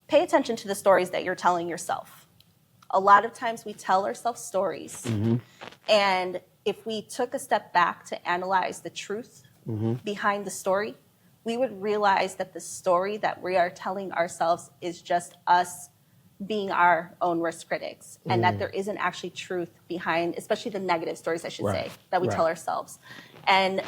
pay attention to the stories that you're telling yourself. A lot of times we tell ourselves stories, and if we took a step back to analyze the truth behind the story, we would realize that the story that we are telling ourselves is just us being our own worst critics, and that there isn't actually truth behind, especially the negative stories, I should say, that we tell ourselves. And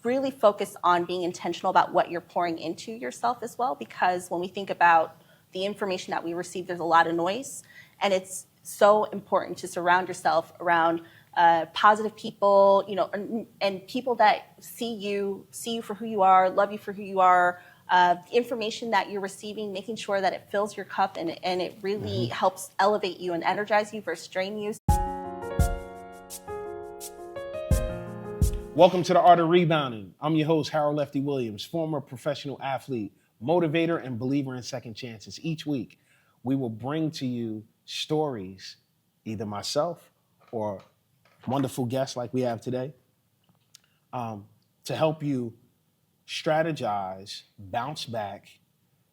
really focus on being intentional about what you're pouring into yourself as well, because when we think about the information that we receive, there's a lot of noise, and it's so important to surround yourself around positive people, and people that see you for who you are, love you for who you are. The information that you're receiving, making sure that it fills your cup and it really helps elevate you and energize you versus drain you. Welcome to the Art of Rebounding. I'm your host, Harold Lefty Williams, former professional athlete, motivator, and believer in second chances. Each week, we will bring to you stories, either myself or wonderful guests like we have today, to help you strategize, bounce back,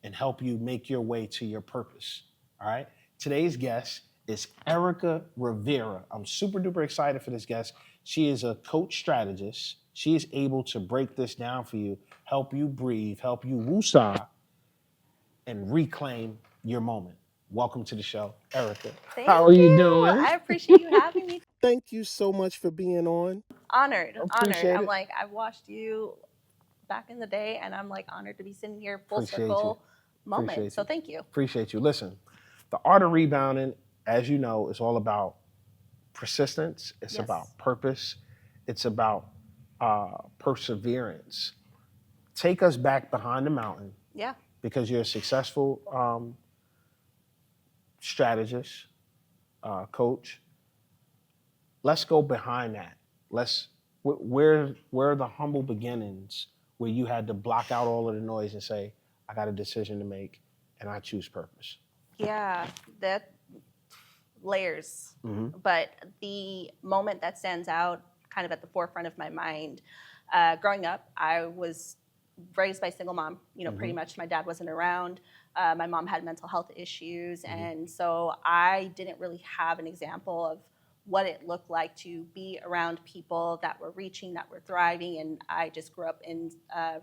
and help you make your way to your purpose. All right? Today's guest is Erica Rivera. I'm super duper excited for this guest. She is a coach strategist. She is able to break this down for you, help you breathe, help you woosah, and reclaim your moment. Welcome to the show, Erica. Thank How are you doing? I appreciate you having me. Thank you so much for being on. Honored. Appreciate it. I'm like, I've watched you back in the day, and I'm like honored to be sitting here full Appreciate circle you. moment. Appreciate So you. thank you. Appreciate you. Listen, the Art of Rebounding, as you know, is all about persistence. It's about purpose. It's about perseverance. Take us back behind the mountain. Yeah. Because you're a successful strategist, coach. Let's go behind that. Where are the humble beginnings where you had to block out all of the noise and say, I got a decision to make and I choose purpose? Yeah, that layers. But the moment that stands out kind of at the forefront of my mind, growing up, I was raised by a single mom, pretty much. My dad wasn't around. My mom had mental health issues. And so I didn't really have an example of what it looked like to be around people that were reaching, that were thriving. And I just grew up in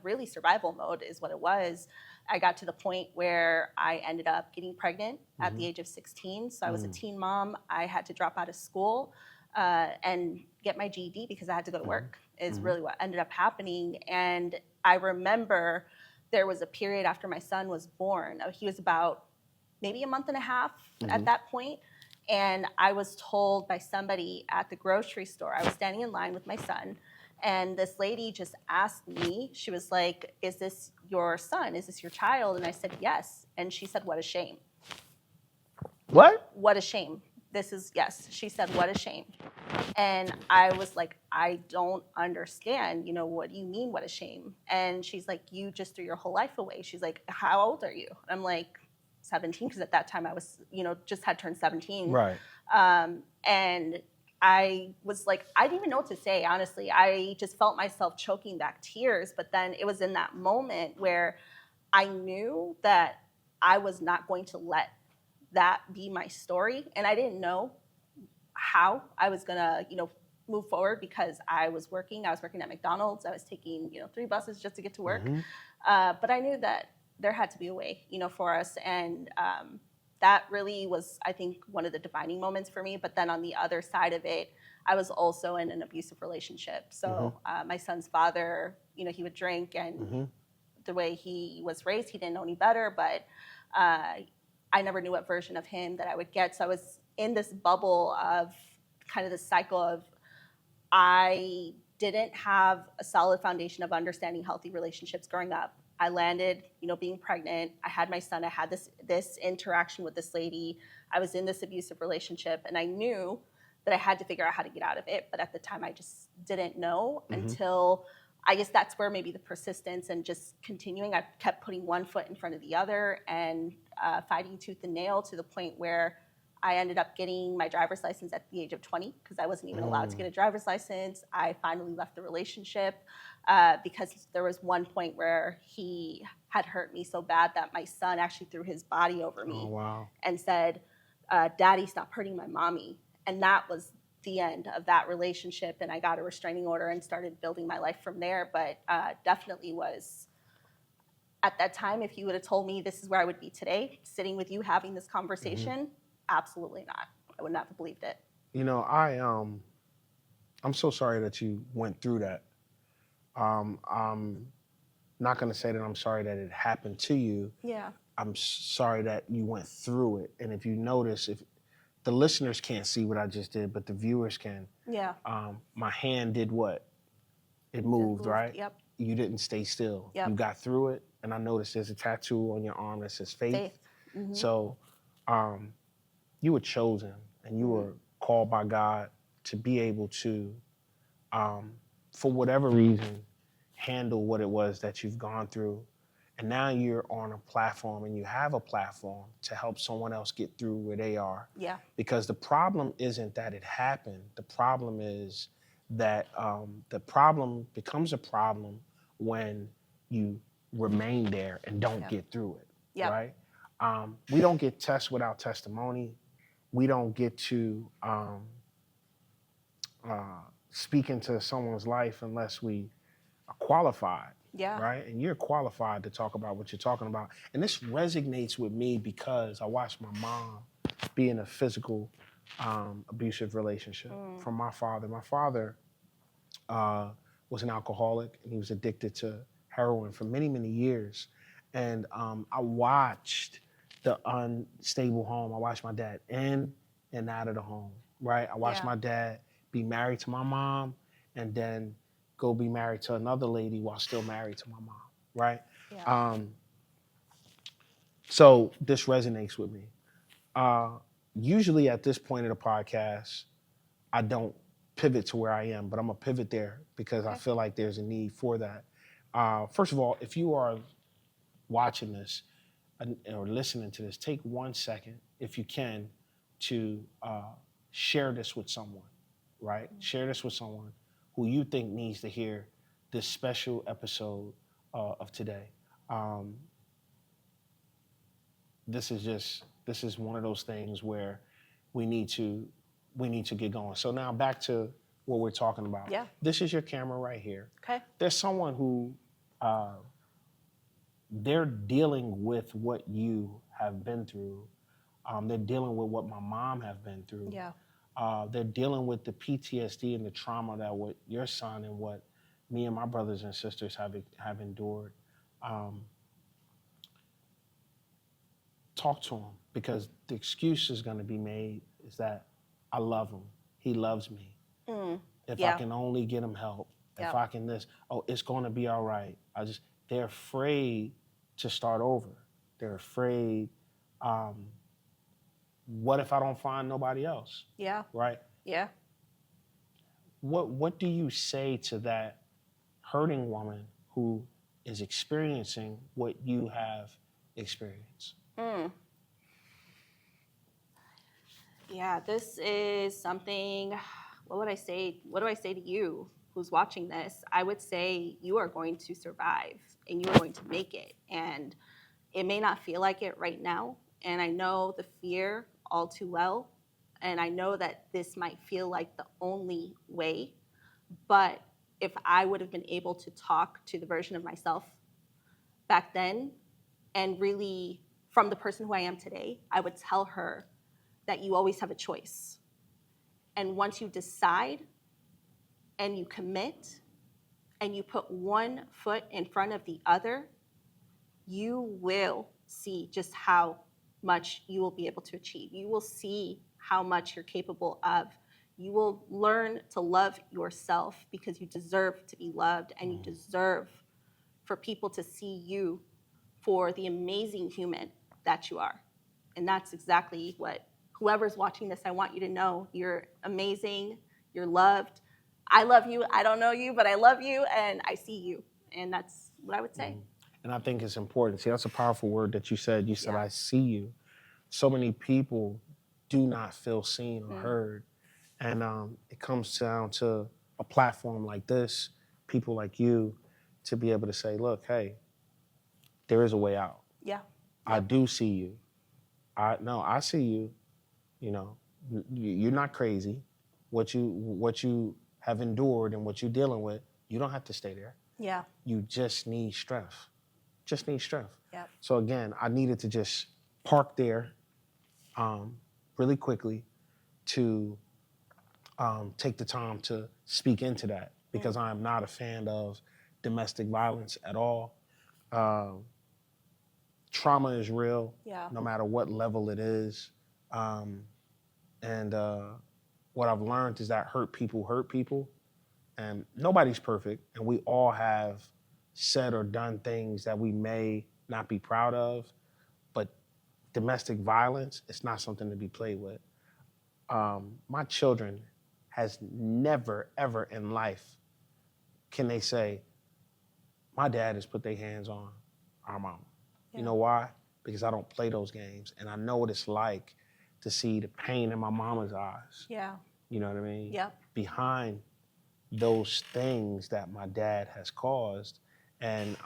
really survival mode is what it was. I got to the point where I ended up getting pregnant at the age of 16. So I was a teen mom. I had to drop out of school and get my GED because I had to go to work is really what ended up happening. And I remember there was a period after my son was born. He was about maybe a month and a half at that point. And I was told by somebody at the grocery store, I was standing in line with my son, and this lady just asked me, she was like, is this your son? Is this your child? And I said, yes. And she said, what a shame. What? What a shame. This is, yes. She said, what a shame. And I was like, I don't understand. What do you mean, what a shame? And she's like, you just threw your whole life away. She's like, how old are you? I'm like, 17, because at that time I was, just had turned 17. Right. And I was like, I didn't even know what to say, honestly. I just felt myself choking back tears. But then it was in that moment where I knew that I was not going to let that be my story. And I didn't know how I was going to, move forward because I was working. I was working at McDonald's. I was taking, 3 buses just to get to work. But I knew that there had to be a way, for us. And that really was, I think, one of the defining moments for me. But then on the other side of it, I was also in an abusive relationship. So my son's father, he would drink, and the way he was raised, he didn't know any better. But I never knew what version of him that I would get. So I was in this bubble of kind of this cycle of I didn't have a solid foundation of understanding healthy relationships growing up. I landed, being pregnant. I had my son. I had this interaction with this lady. I was in this abusive relationship, and I knew that I had to figure out how to get out of it. But at the time, I just didn't know until, I guess that's where maybe the persistence and just continuing. I kept putting one foot in front of the other and fighting tooth and nail to the point where I ended up getting my driver's license at the age of 20 because I wasn't even allowed to get a driver's license. I finally left the relationship because there was one point where he had hurt me so bad that my son actually threw his body over me Oh, wow. and said, Daddy, stop hurting my mommy. And that was the end of that relationship. And I got a restraining order and started building my life from there. But definitely was, at that time, if you would have told me this is where I would be today, sitting with you having this conversation, absolutely not. I would not have believed it. You know, I'm so sorry that you went through that. I'm not going to say that I'm sorry that it happened to you. Yeah. I'm sorry that you went through it. And if you notice, if the listeners can't see what I just did, but the viewers can. Yeah. My hand did what? It moved, right? Yep. You didn't stay still. Yep. You got through it. And I noticed there's a tattoo on your arm that says faith. Faith. Mm-hmm. So you were chosen and you were called by God to be able to, for whatever reason, handle what it was that you've gone through. And now you're on a platform and you have a platform to help someone else get through where they are. Yeah. Because the problem isn't that it happened. The problem is that the problem becomes a problem when you remain there and don't get through it, right? We don't get tests without testimony. We don't get to speak into someone's life unless we are qualified. Yeah. Right? And you're qualified to talk about what you're talking about. And this resonates with me because I watched my mom be in a physical abusive relationship from my father. My father was an alcoholic and he was addicted to heroin for many, many years. And I watched the unstable home. I watched my dad in and out of the home, right? I watched my dad be married to my mom and then go be married to another lady while still married to my mom, right? Yeah. So this resonates with me. Usually at this point in the podcast, I don't pivot to where I am, but I'm gonna pivot there because I feel like there's a need for that. First of all, if you are watching this or listening to this, take 1 second, if you can, to share this with someone, right? Share this with someone who you think needs to hear this special episode of today. This is one of those things where we need to get going. So now back to what we're talking about. Yeah. This is your camera right here. Okay. There's someone who they're dealing with what you have been through. They're dealing with what my mom have been through. Yeah. They're dealing with the PTSD and the trauma that what your son and what me and my brothers and sisters have endured. Talk to him because the excuse is going to be made is that I love him. He loves me. If I can only get him help, if I can this, it's going to be all right. They're afraid to start over. They're afraid, what if I don't find nobody else? Yeah. Right? Yeah. What do you say to that hurting woman who is experiencing what you have experienced? Yeah, this is something, what would I say? What do I say to you who's watching this? I would say you are going to survive and you are going to make it. And it may not feel like it right now. And I know the fear all too well. And I know that this might feel like the only way. But if I would have been able to talk to the version of myself back then and really from the person who I am today, I would tell her that you always have a choice. And once you decide and you commit and you put one foot in front of the other, you will see just how much you will be able to achieve. You will see how much you're capable of. You will learn to love yourself because you deserve to be loved and you deserve for people to see you for the amazing human that you are. And that's exactly what whoever's watching this, I want you to know you're amazing, you're loved. I love you, I don't know you, but I love you and I see you. And that's what I would say. And I think it's important. See, that's a powerful word that you said. You said, I see you. So many people do not feel seen or heard. And it comes down to a platform like this, people like you, to be able to say, look, hey, there is a way out. Yeah. I do see you. I see you. You know, you're not crazy. What you have endured and what you're dealing with, you don't have to stay there. Yeah. You just need strength. Just need strength. Yeah. So again, I needed to just park there really quickly to take the time to speak into that, because I am not a fan of domestic violence at all. Trauma is real, no matter what level it is. And what I've learned is that hurt people. And nobody's perfect. And we all have said or done things that we may not be proud of. But domestic violence, it's not something to be played with. My children has never, ever in life can they say, my dad has put their hands on our mama. Yeah. You know why? Because I don't play those games. And I know what it's like to see the pain in my mama's eyes. Yeah. You know what I mean? Yeah. Behind those things that my dad has caused. And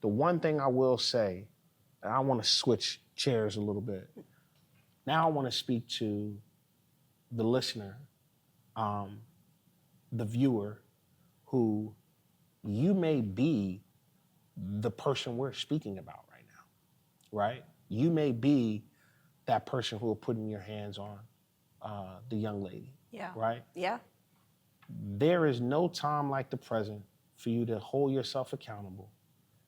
the one thing I will say, and I want to switch chairs a little bit. Now I want to speak to the listener, the viewer, who you may be the person we're speaking about right now, right? You may be that person who are putting your hands on the young lady, right? Yeah. There is no time like the present for you to hold yourself accountable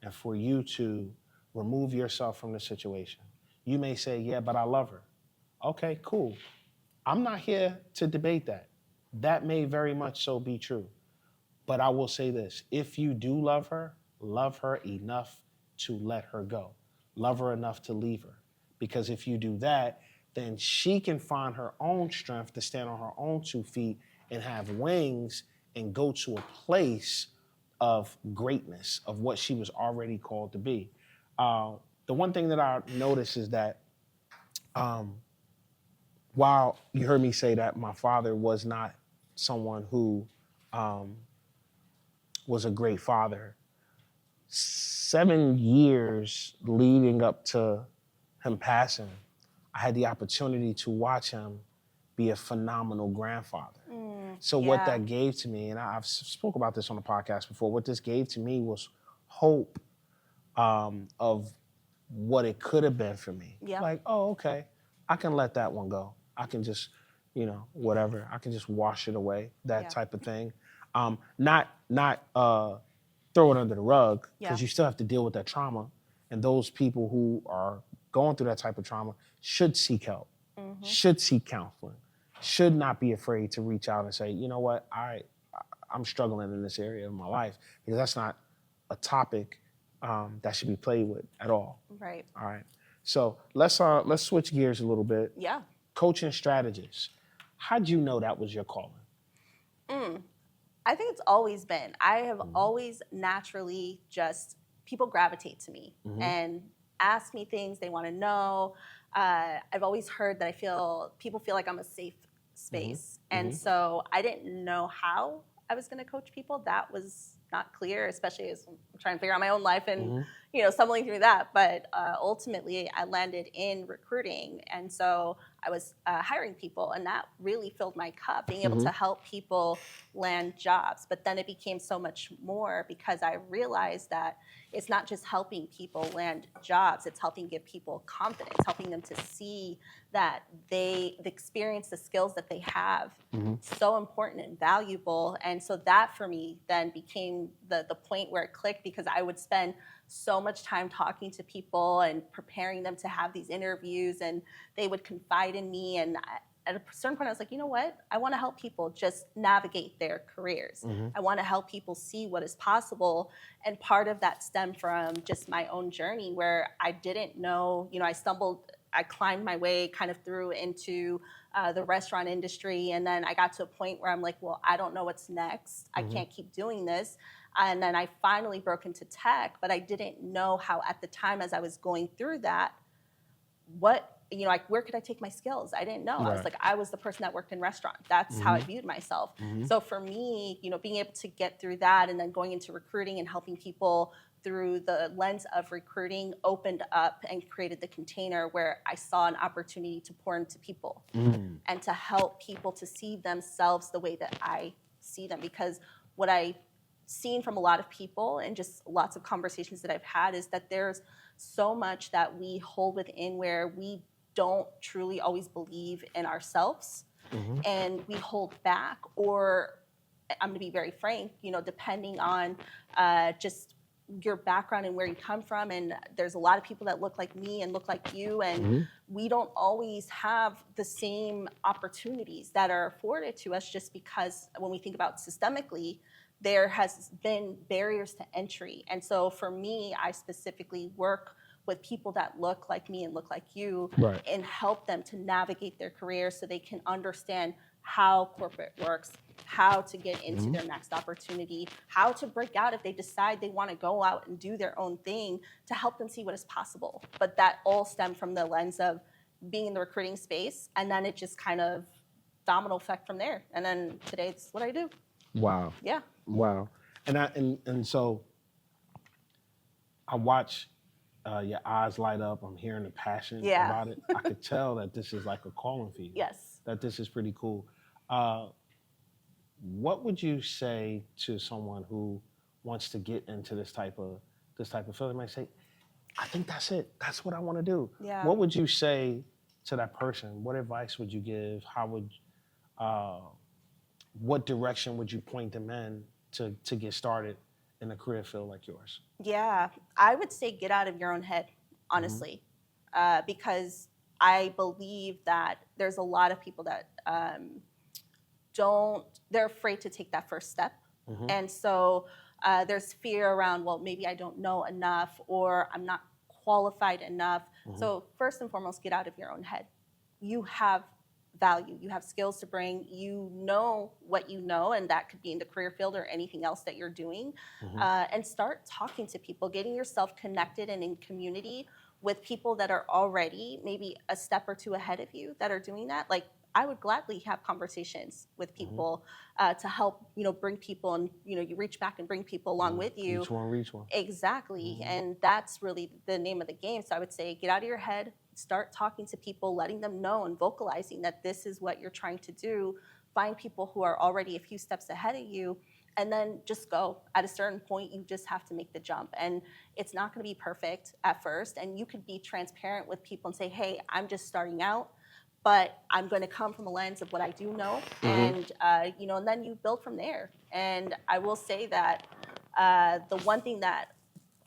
and for you to remove yourself from the situation. You may say, yeah, but I love her. Okay, cool. I'm not here to debate that. That may very much so be true. But I will say this, if you do love her enough to let her go. Love her enough to leave her. Because if you do that, then she can find her own strength to stand on her own 2 feet and have wings and go to a place of greatness, of what she was already called to be. The one thing that I noticed is that while you heard me say that my father was not someone who was a great father, 7 years leading up to him passing, I had the opportunity to watch him be a phenomenal grandfather. What that gave to me, and I've spoke about this on the podcast before, what this gave to me was hope of what it could have been for me. Yeah. Like, oh, okay, I can let that one go. I can just, whatever. I can just wash it away, that type of thing. Not throw it under the rug, because you still have to deal with that trauma. And those people who are going through that type of trauma should seek help, should seek counseling, should not be afraid to reach out and say, you know what, I'm struggling in this area of my life, because that's not a topic that should be played with at all. Right. All right. So let's switch gears a little bit. Yeah. Coaching strategist. How'd you know that was your calling? I think it's always been. I have always naturally people gravitate to me and ask me things they want to know. I've always heard that people feel like I'm a safe space. And so I didn't know how I was going to coach people. That was not clear, especially as I'm trying to figure out my own life and, stumbling through that. But ultimately, I landed in recruiting. And so I was hiring people, and that really filled my cup, being able to help people land jobs. But then it became so much more, because I realized that it's not just helping people land jobs, it's helping give people confidence, helping them to see that the experience, the skills that they have, so important and valuable. And so that for me then became the point where it clicked, because I would spend so much time talking to people and preparing them to have these interviews, and they would confide in me. And at a certain point, I was like, you know what? I want to help people just navigate their careers. I want to help people see what is possible. And part of that stemmed from just my own journey, where I didn't know, I climbed my way kind of through into the restaurant industry. And then I got to a point where I'm like, well, I don't know what's next. I can't keep doing this. And then I finally broke into tech, but I didn't know how at the time, as I was going through that, where could I take my skills? I didn't know. Right. I was the person that worked in restaurants. That's how I viewed myself. So for me, being able to get through that and then going into recruiting and helping people through the lens of recruiting, opened up and created the container where I saw an opportunity to pour into people and to help people to see themselves the way that I see them. Because what I've seen from a lot of people and just lots of conversations that I've had is that there's so much that we hold within where we don't truly always believe in ourselves, and we hold back, or I'm going to be very frank, depending on just your background and where you come from. And there's a lot of people that look like me and look like you, and we don't always have the same opportunities that are afforded to us, just because when we think about systemically, there has been barriers to entry. And so for me, I specifically work with people that look like me and look like you, and help them to navigate their careers so they can understand how corporate works, how to get into their next opportunity, how to break out if they decide they want to go out and do their own thing, to help them see what is possible. But that all stemmed from the lens of being in the recruiting space, and then it just kind of domino effect from there. And then today it's what I do. Wow. Yeah. Wow. And so I watch your eyes light up. I'm hearing the passion about it. I could tell that this is like a calling for you. Yes. That this is pretty cool. What would you say to someone who wants to get into this type of field? They might say, I think that's it. That's what I want to do. Yeah. What would you say to that person? What advice would you give? What direction would you point them in to get started in a career field like yours? Yeah, I would say get out of your own head, honestly, because I believe that there's a lot of people that they're afraid to take that first step. And so there's fear around, well, maybe I don't know enough, or I'm not qualified enough. So first and foremost, get out of your own head. You have value, you have skills to bring, you know what you know, and that could be in the career field or anything else that you're doing. And start talking to people, getting yourself connected and in community with people that are already maybe a step or two ahead of you that are doing that. Like, I would gladly have conversations with people to help, bring people, and you reach back and bring people along with you. Reach one. Exactly, and that's really the name of the game. So I would say, get out of your head, start talking to people, letting them know and vocalizing that this is what you're trying to do. Find people who are already a few steps ahead of you, and then just go. At a certain point, you just have to make the jump. And it's not going to be perfect at first, and you could be transparent with people and say, hey, I'm just starting out, but I'm going to come from a lens of what I do know, and and then you build from there. And I will say that the one thing that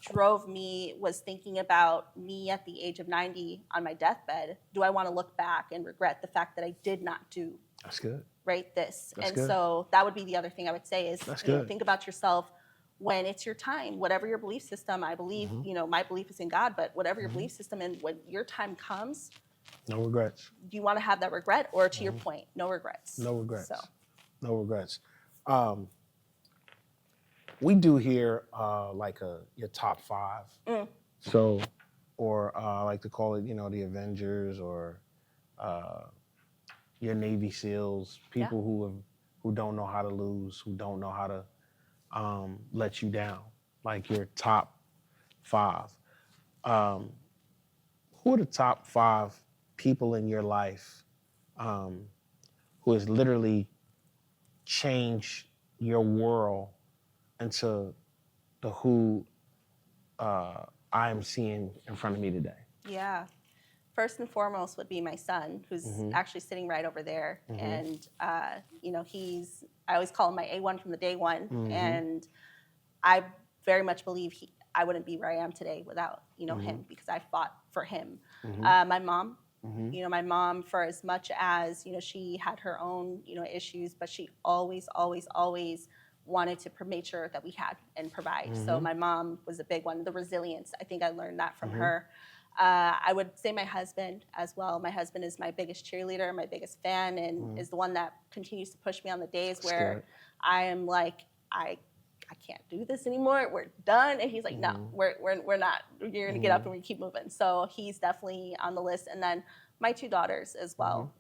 drove me was thinking about me at the age of 90 on my deathbed. Do I want to look back and regret the fact that I did not do That's good. this? That's and good. So that would be the other thing I would say is, That's good. think about yourself when it's your time, whatever your belief system. I believe, my belief is in God, but whatever your belief system, and when your time comes, no regrets. do you want to have that regret, or to your point, no regrets? No regrets. So. No regrets. We do here your top 5. So, or I like to call it, the Avengers, or your Navy SEALs, people who don't know how to lose, who don't know how to let you down, like your top 5. Who are the top 5 people in your life who has literally changed your world into the who I am seeing in front of me today? Yeah. First and foremost would be my son, who's actually sitting right over there. And, I always call him my A1 from the day one. And I very much believe I wouldn't be where I am today without, him, because I fought for him. My mom, my mom, for as much as, she had her own, issues, but she always, always, always wanted to make sure that we had and provide. So my mom was a big one. The resilience, I think I learned that from her. I would say my husband as well. My husband is my biggest cheerleader, my biggest fan, and is the one that continues to push me on the days where I am like, I can't do this anymore. We're done. And he's like, no, we're not. You're gonna get up and we keep moving. So he's definitely on the list. And then My two daughters as well.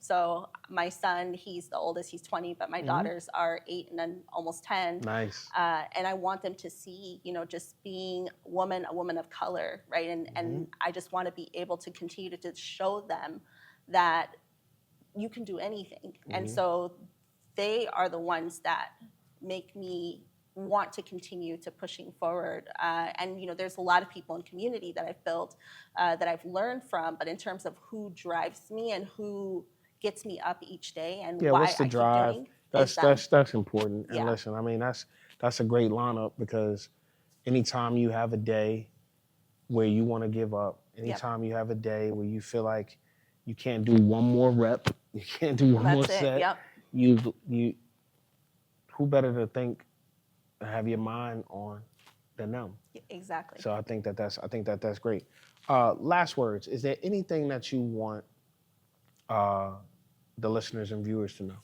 So my son, he's the oldest, he's 20, but my daughters are 8 and then almost 10. Nice. And I want them to see, just being a woman of color, right? And I just want to be able to continue to show them that you can do anything. And so they are the ones that make me want to continue to pushing forward. And there's a lot of people in community that I've built, that I've learned from, but in terms of who drives me and who gets me up each day and why what's the I drive? keep doing That's important. And Yeah. listen, I mean, that's a great lineup, because anytime you have a day where you want to give up, anytime you have a day where you feel like you can't do one more rep, you can't do one more set, Yep. you who better to think, have your mind on than them. Exactly. So I think that's great. Last words. Is there anything that you want the listeners and viewers to know?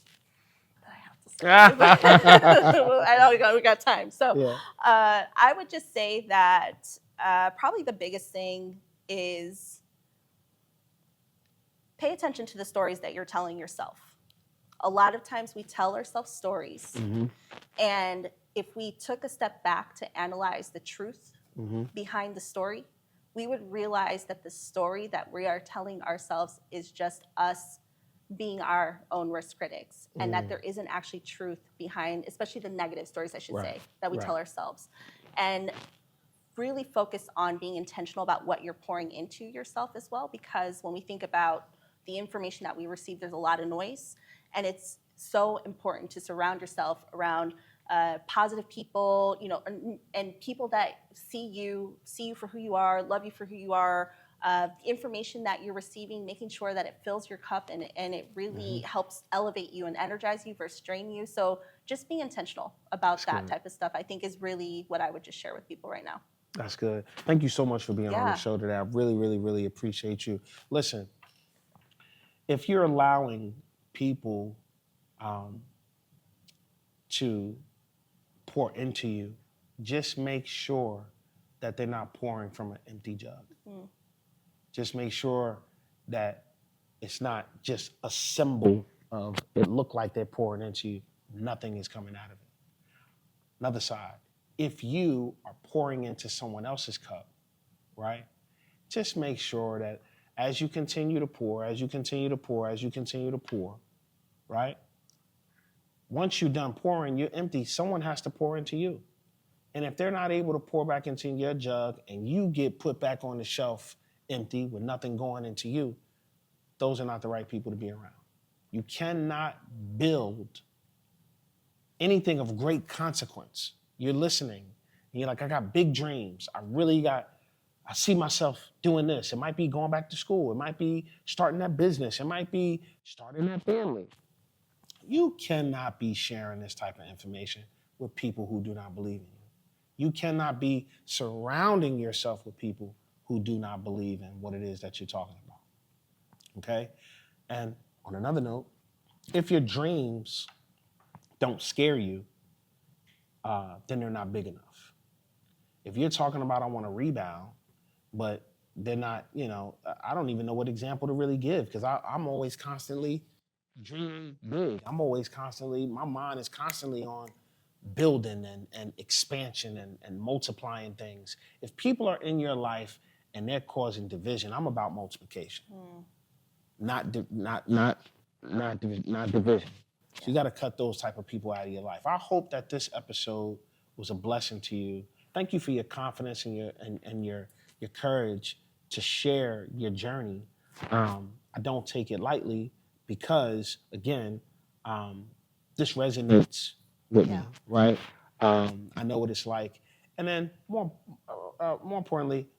I have to say. I know we got time. So Yeah. I would just say that probably the biggest thing is pay attention to the stories that you're telling yourself. A lot of times we tell ourselves stories, and if we took a step back to analyze the truth behind the story, we would realize that the story that we are telling ourselves is just us being our own worst critics, and that there isn't actually truth behind, especially the negative stories, I should say, that we tell ourselves. And really focus on being intentional about what you're pouring into yourself as well, because when we think about the information that we receive, there's a lot of noise, and it's so important to surround yourself around positive people, and people that see you for who you are, love you for who you are. The information that you're receiving, making sure that it fills your cup and it really helps elevate you and energize you versus drain you. So just being intentional about that type of stuff, I think, is really what I would just share with people right now. That's good. Thank you so much for being on the show today. I really, really, really appreciate you. Listen, if you're allowing people to pour into you, just make sure that they're not pouring from an empty jug. Just make sure that it's not just a symbol of it look like they're pouring into you. Nothing is coming out of it. Another side, if you are pouring into someone else's cup, right? Just make sure that as you continue to pour, right? Once you're done pouring, you're empty, someone has to pour into you. And if they're not able to pour back into your jug and you get put back on the shelf empty with nothing going into you, those are not the right people to be around. You cannot build anything of great consequence. You're listening, and you're like, I got big dreams. I see myself doing this. It might be going back to school. It might be starting that business. It might be starting that family. You cannot be sharing this type of information with people who do not believe in you. You cannot be surrounding yourself with people who do not believe in what it is that you're talking about, okay? And on another note, if your dreams don't scare you, then they're not big enough. If you're talking about, I want to rebound, but they're not, I don't even know what example to really give, because I'm always constantly dreaming big. My mind is constantly on building and expansion and multiplying things. If people are in your life and they're causing division, I'm about multiplication, not division. So you got to cut those type of people out of your life. I hope that this episode was a blessing to you. Thank you for your confidence and your courage to share your journey. I don't take it lightly, because again, this resonates with me, right? I know what it's like. And then more importantly,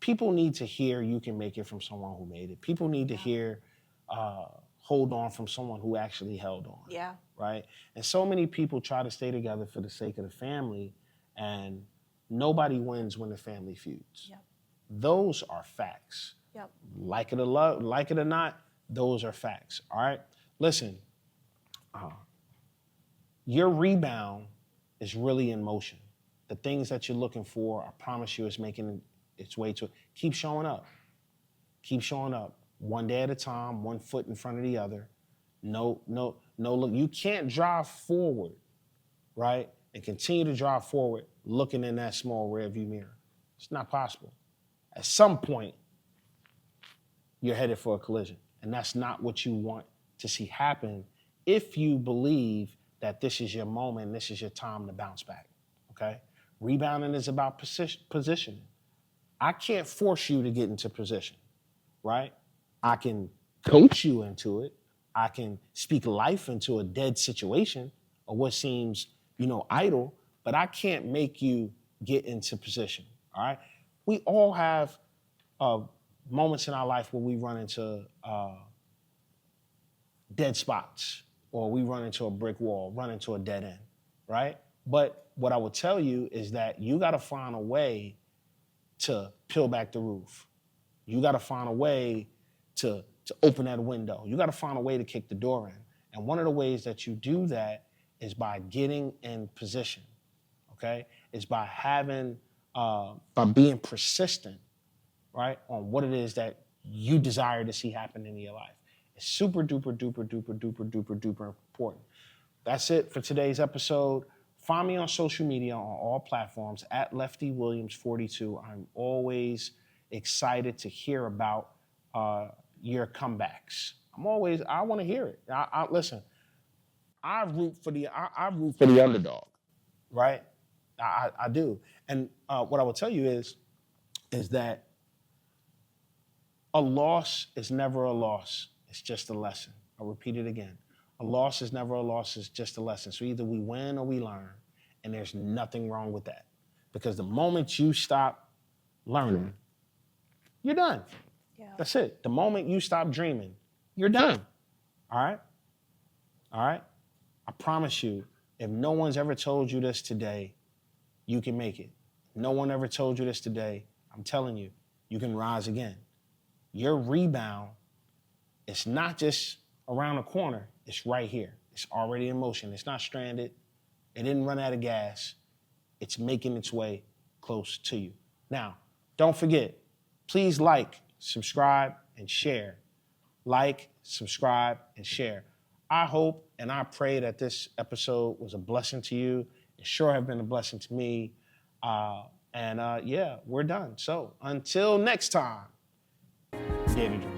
people need to hear you can make it from someone who made it. People need to hear hold on from someone who actually held on. Yeah. Right? And so many people try to stay together for the sake of the family, and nobody wins when the family feuds. Yep. Those are facts. Yep. Like it or not, those are facts. All right? Listen, your rebound is really in motion. The things that you're looking for, I promise you, is making its way to it. Keep showing up. Keep showing up. one day at a time, one foot in front of the other. No, look. You can't drive forward, right? And continue to drive forward looking in that small rearview mirror. It's not possible. At some point, you're headed for a collision. And that's not what you want to see happen if you believe that this is your moment, this is your time to bounce back, okay? Rebounding is about positioning. I can't force you to get into position, right? I can coach you into it. I can speak life into a dead situation or what seems, idle, but I can't make you get into position, all right? We all have moments in our life where we run into dead spots, or we run into a brick wall, run into a dead end, right? But what I would tell you is that you got to find a way to peel back the roof. You got to find a way to open that window. You got to find a way to kick the door in. And one of the ways that you do that is by getting in position, okay? It's by by being persistent, right, on what it is that you desire to see happen in your life. It's super duper, duper, duper, duper, duper, duper important. That's it for today's episode. Find me on social media on all platforms at Lefty Williams 42. I'm always excited to hear about your comebacks. I want to hear it. Listen, I root for the underdog, right? I do. And what I will tell you is that a loss is never a loss. It's just a lesson. I'll repeat it again. A loss is never a loss. It's just a lesson. So either we win or we learn, and there's nothing wrong with that. Because the moment you stop learning, you're done. Yeah. That's it. The moment you stop dreaming, you're done. All right? All right? I promise you, if no one's ever told you this today, you can make it. If no one ever told you this today, I'm telling you, you can rise again. Your rebound, it's not just around the corner, it's right here. It's already in motion. It's not stranded. It didn't run out of gas. It's making its way close to you. Now, don't forget, please like, subscribe, and share. Like, subscribe, and share. I hope and I pray that this episode was a blessing to you. It sure have been a blessing to me. Yeah, we're done. So until next time, David.